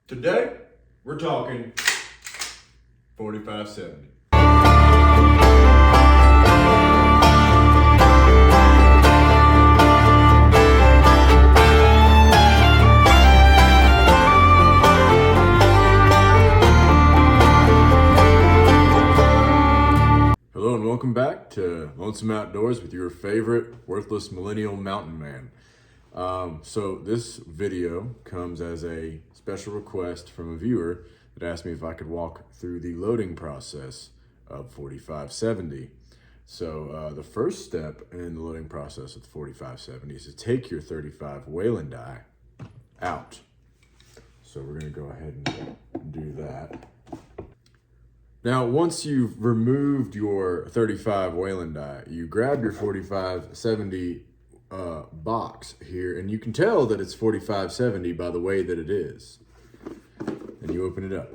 Today, we're talking 4570. Hello and welcome back to Lonesome Outdoors with your favorite worthless millennial mountain man. So this video comes as a special request from a viewer that asked me if I could walk through the loading process of 4570. So the first step in the loading process of the 4570 is to take your 35 Whalen die out. So we're gonna go ahead and do that. Now, once you've removed your 35 Whalen die, you grab your 4570 box here, and you can tell that it's 4570 by the way that it is. And you open it up.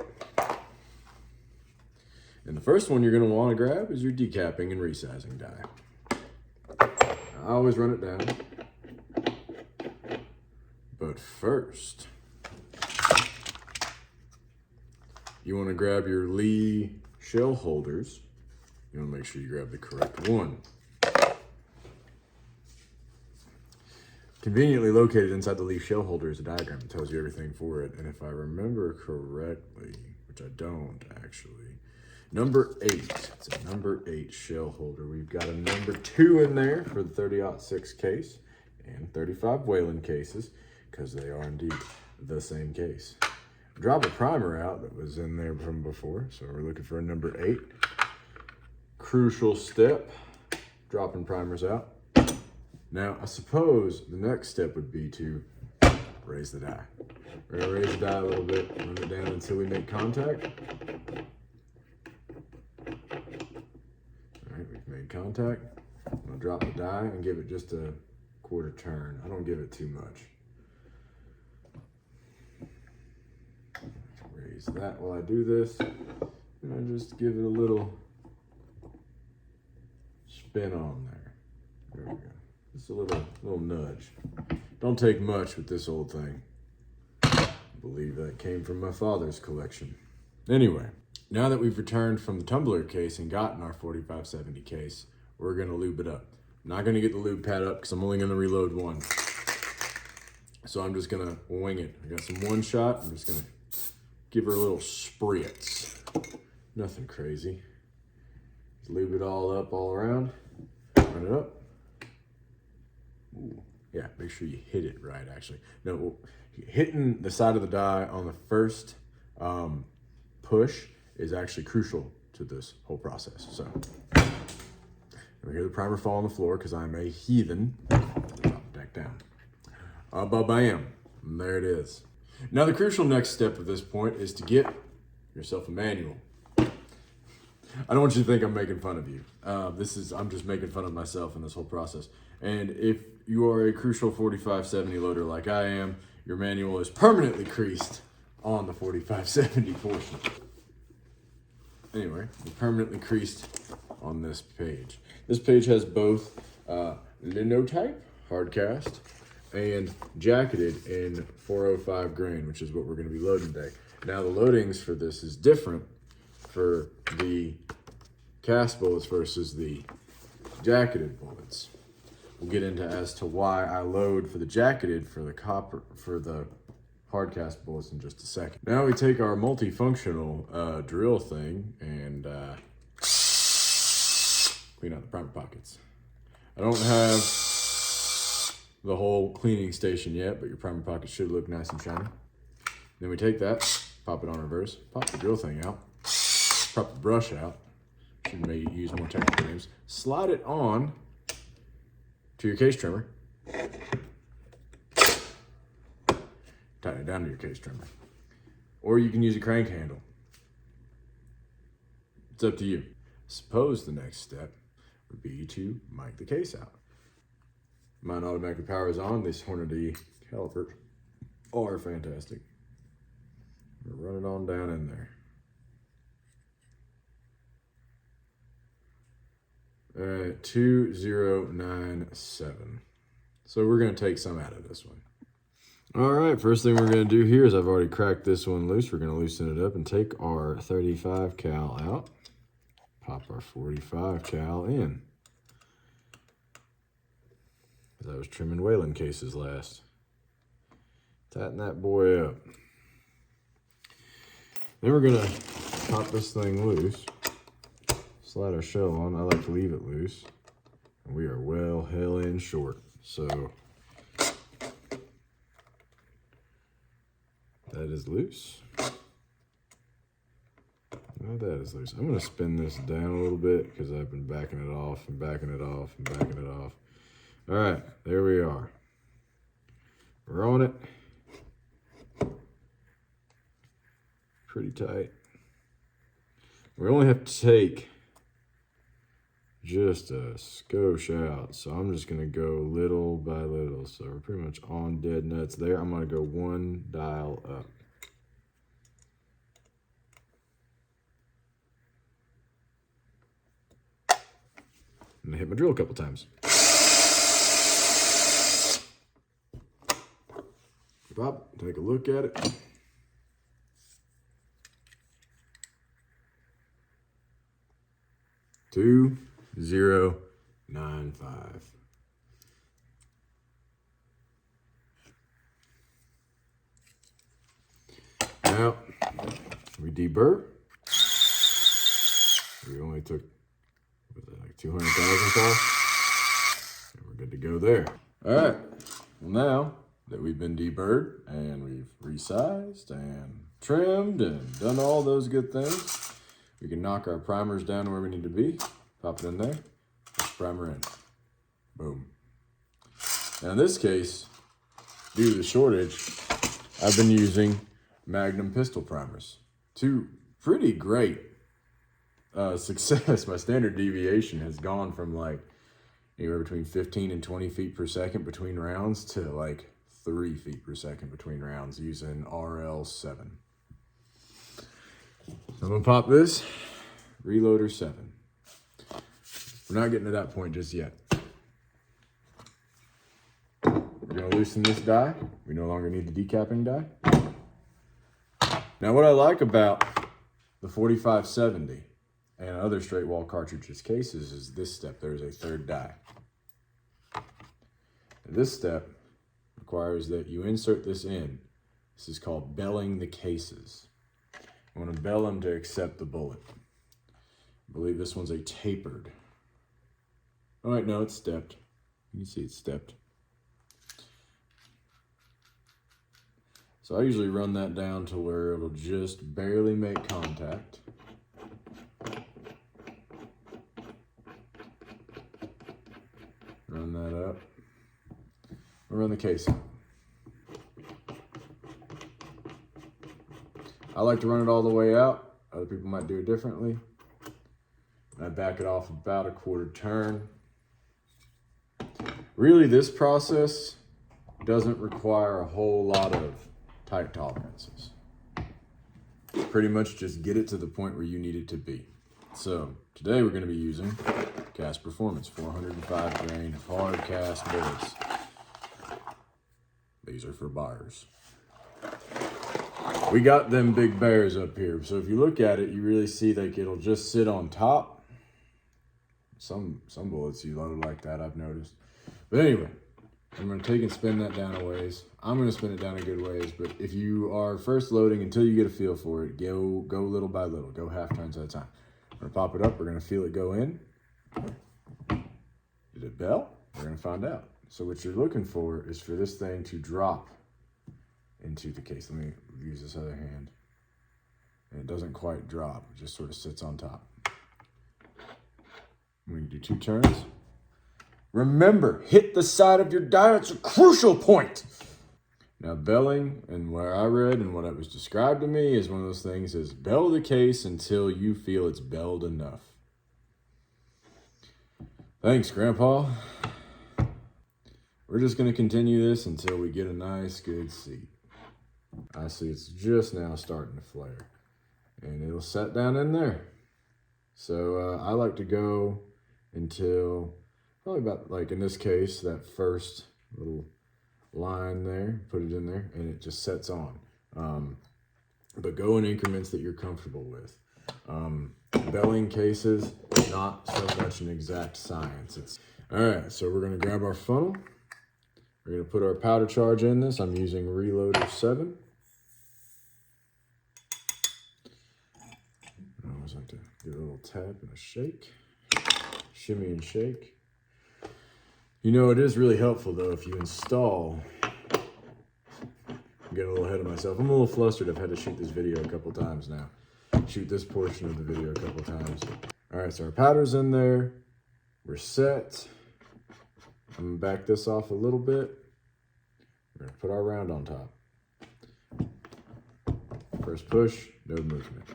And the first one you're going to want to grab is your decapping and resizing die. I always run it down. But first, you want to grab your Lee shell holders. You want to make sure you grab the correct one. Conveniently located inside the leaf shell holder is a diagram that tells you everything for it. And if I remember correctly, which I don't actually, number 8, it's a number 8 shell holder. We've got a number 2 in there for the 30-06 case and 35 Whalen cases, because they are indeed the same case. Drop a primer out that was in there from before, so we're looking for a number 8. Crucial step, dropping primers out. Now, I suppose the next step would be to raise the die. We're gonna raise the die a little bit, run it down until we make contact. All right, we've made contact. I'm gonna drop the die and give it just a quarter turn. I don't give it too much. Raise that while I do this. And I just give it a little spin on there. There we go. Just a little nudge. Don't take much with this old thing. I believe that came from my father's collection. Anyway, now that we've returned from the tumbler case and gotten our 4570 case, we're gonna lube it up. I'm not gonna get the lube pad up because I'm only gonna reload one. So I'm just gonna wing it. I got some one shot. I'm just gonna give her a little spritz. Nothing crazy. Just lube it all up all around. Run it up. Ooh, yeah, make sure you hit it right, actually. No, hitting the side of the die on the first push is actually crucial to this whole process. So, we hear the primer fall on the floor because I'm a heathen. Drop the deck down. Bam, and there it is. Now, the crucial next step at this point is to get yourself a manual. I don't want you to think I'm making fun of you. I'm just making fun of myself in this whole process. And if you are a crucial 4570 loader like I am, your manual is permanently creased on the 4570 portion. Anyway, it's permanently creased on this page. This page has both linotype, hard cast, and jacketed in 405 grain, which is what we're going to be loading today. Now, the loadings for this is different for the cast bullets versus the jacketed bullets. We'll get into as to why I load for the jacketed for the hard cast bullets in just a second. Now we take our multifunctional drill thing and clean out the primer pockets. I don't have the whole cleaning station yet, but your primer pockets should look nice and shiny. Then we take that, pop it on reverse, pop the drill thing out, pop the brush out, should maybe use more technical names, slide it on to your case trimmer, tighten it down to your case trimmer, or you can use a crank handle. It's up to you. Suppose the next step would be to mic the case out. Mine automatically powers on. These Hornady calipers are fantastic. Run it on down in there. 2097. So we're going to take some out of this one. All right, first thing we're going to do here is I've already cracked this one loose. We're going to loosen it up and take our 35 cal out. Pop our 45 cal in. As I was trimming whaling cases last. Tighten that boy up. Then we're going to pop this thing loose. Slide our shell on. I like to leave it loose. And we are well hell in short. So that is loose. Now that is loose. I'm going to spin this down a little bit because I've been backing it off and backing it off and backing it off. All right, there we are. We're on it. Pretty tight. We only have to take just a skosh out. So I'm just going to go little by little. So we're pretty much on dead nuts there. I'm going to go one dial up. I'm going to hit my drill a couple times. Pop, take a look at it. Two, 0, 9, 5. Now, we deburr. We only took, what was that, like 200,000 off? And we're good to go there. All right, well now that we've been deburred and we've resized and trimmed and done all those good things, we can knock our primers down to where we need to be, pop it in there, primer in, boom. Now in this case, due to the shortage, I've been using Magnum pistol primers. Two pretty great success. My standard deviation has gone from like anywhere between 15 and 20 feet per second between rounds to like 3 feet per second between rounds using RL7. I'm gonna pop this, reloader 7. We're not getting to that point just yet. We're gonna loosen this die. We no longer need the decapping die. Now what I like about the 4570 and other straight wall cartridges cases is this step. There's a third die. And this step requires that you insert this in. This is called belling the cases. You want to bell them to accept the bullet. I believe this one's a tapered. Oh wait, no, it's stepped. You can see it's stepped. So I usually run that down to where it'll just barely make contact. Run that up. We'll run the casing. I like to run it all the way out. Other people might do it differently. And I back it off about a quarter turn. Really, this process doesn't require a whole lot of tight tolerances. Pretty much just get it to the point where you need it to be. So today we're going to be using Cast Performance 405 grain hard cast bullets. These are for buyers. We got them big bears up here. So if you look at it, you really see like it'll just sit on top. Some bullets you load like that, I've noticed. But anyway, I'm going to take and spin that down a ways. I'm going to spin it down a good ways, but if you are first loading, until you get a feel for it, go little by little, go half turns at a time. We're going to pop it up, we're going to feel it go in. Did it bell? We're going to find out. So what you're looking for is for this thing to drop into the case. Let me use this other hand. And it doesn't quite drop, it just sort of sits on top. We can do 2 turns. Remember, hit the side of your die. It's a crucial point. Now, belling, and where I read and what it was described to me, is one of those things is bell the case until you feel it's belled enough. Thanks, Grandpa. We're just going to continue this until we get a nice, good seat. I see it's just now starting to flare. And it'll set down in there. So I like to go until probably about, like in this case, that first little line there, put it in there, and it just sets on. But go in increments that you're comfortable with. Belling cases, not so much an exact science. All right, so we're gonna grab our funnel. We're gonna put our powder charge in this. I'm using Reloader 7. I always like to give it a little tap and a shake. Shimmy and shake. You know, it is really helpful though if you install. I'm getting a little ahead of myself. I'm a little flustered. I've had to shoot this video a couple times now. Shoot this portion of the video a couple times. All right, so our powder's in there. We're set. I'm gonna back this off a little bit. We're gonna put our round on top. First push, no movement.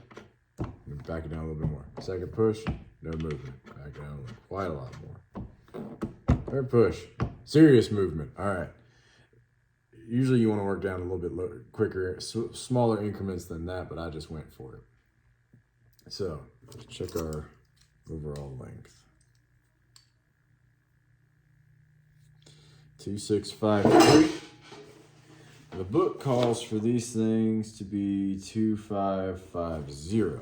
Back it down a little bit more. Second push, no movement. Back it down quite a lot more. Third push, serious movement. All right. Usually you want to work down a little bit quicker, smaller increments than that, but I just went for it. So let's check our overall length. 2653. The book calls for these things to be 2550.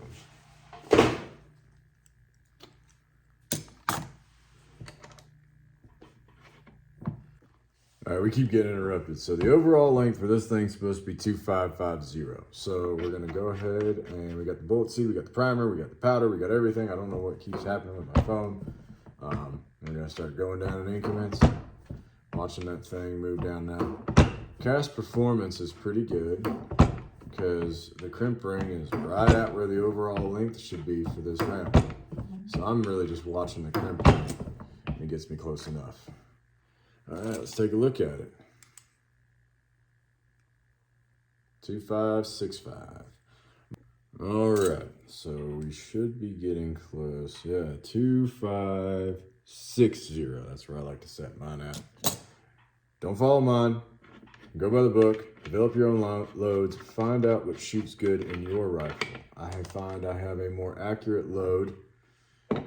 All right, we keep getting interrupted. So the overall length for this thing's supposed to be 2550. So we're gonna go ahead and we got the bullet seed, we got the primer, we got the powder, we got everything. I don't know what keeps happening with my phone. We're gonna start going down in increments, watching that thing move down now. Cast performance is pretty good because the crimp ring is right at where the overall length should be for this round. So I'm really just watching the crimp ring and it gets me close enough. All right, let's take a look at it. 2565. All right, so we should be getting close. Yeah, 2560. That's where I like to set mine at. Don't follow mine. Go by the book, develop your own loads, find out what shoots good in your rifle. I find I have a more accurate load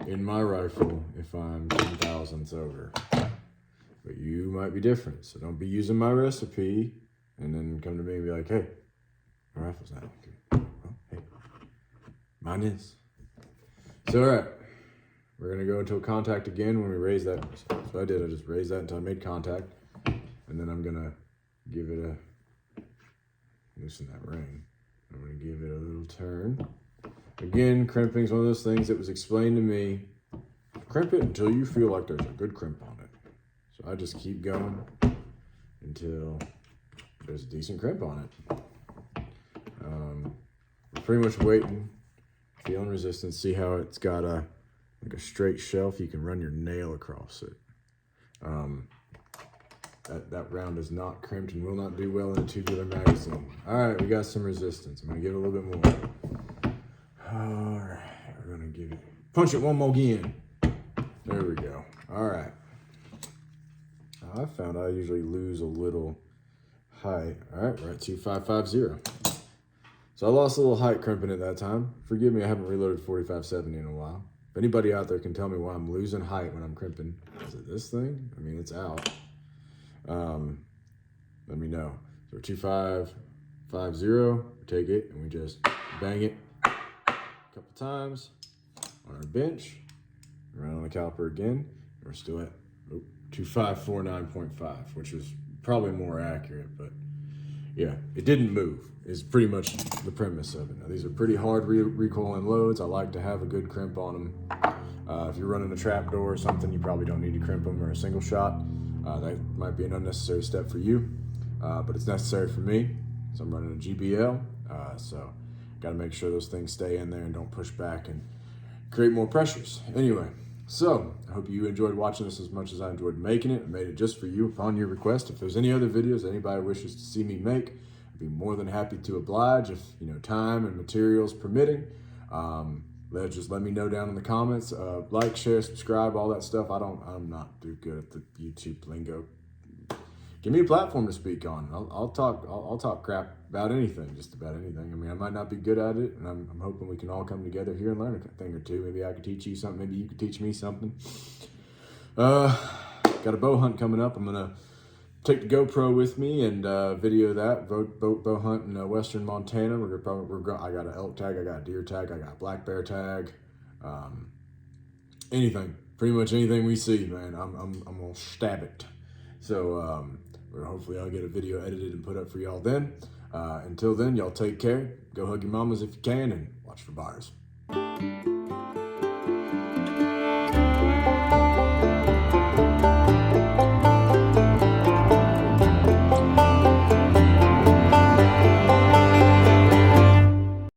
in my rifle if I'm 10 thousandths over. But you might be different, so don't be using my recipe and then come to me and be like, hey, my rifle's not good. Well, hey, mine is. So, all right, we're gonna go into a contact again when we raise that. So I did, I just raised that until I made contact. And then I'm gonna give it a, loosen that ring. I'm gonna give it a little turn. Again, crimping is one of those things that was explained to me. Crimp it until you feel like there's a good crimp on it. So I just keep going until there's a decent crimp on it. Pretty much waiting, feeling resistance. See how it's got like a straight shelf. You can run your nail across it. That round is not crimped and will not do well in a tubular magazine. All right, we got some resistance. I'm gonna give it a little bit more. All right, we're gonna give it, punch it one more again. There we go. All right. I found I usually lose a little height. All right, we're at 2550. So I lost a little height crimping at that time. Forgive me, I haven't reloaded 4570 in a while. If anybody out there can tell me why I'm losing height when I'm crimping, is it this thing? I mean, it's out. Let me know. So 2550, we take it and we just bang it a couple times on our bench, run on the caliper again, and we're still at 2549.5, which is probably more accurate, but yeah, it didn't move is pretty much the premise of it. Now, these are pretty hard recoiling loads. I like to have a good crimp on them. If you're running a trap door or something, you probably don't need to crimp them, or a single shot. That might be an unnecessary step for you, but it's necessary for me. So I'm running a GBL, so got to make sure those things stay in there and don't push back and create more pressures. Anyway, so I hope you enjoyed watching this as much as I enjoyed making it. I made it just for you upon your request. If there's any other videos anybody wishes to see me make, I'd be more than happy to oblige if, time and materials permitting. Just let me know down in the comments. Like, share, subscribe, all that stuff. I'm not too good at the YouTube lingo. Give me a platform to speak on. I'll talk crap about anything, just about anything. I mean, I might not be good at it, and I'm hoping we can all come together here and learn a thing or two. Maybe I could teach you something. Maybe you could teach me something. Got a bow hunt coming up. I'm gonna take the GoPro with me and video that bow hunt in western Montana. I got an elk tag, I got a deer tag, I got a black bear tag, anything, pretty much anything we see, man. I'm gonna stab it. So hopefully I'll get a video edited and put up for y'all then. Until then, y'all take care. Go hug your mamas if you can, and watch for buyers.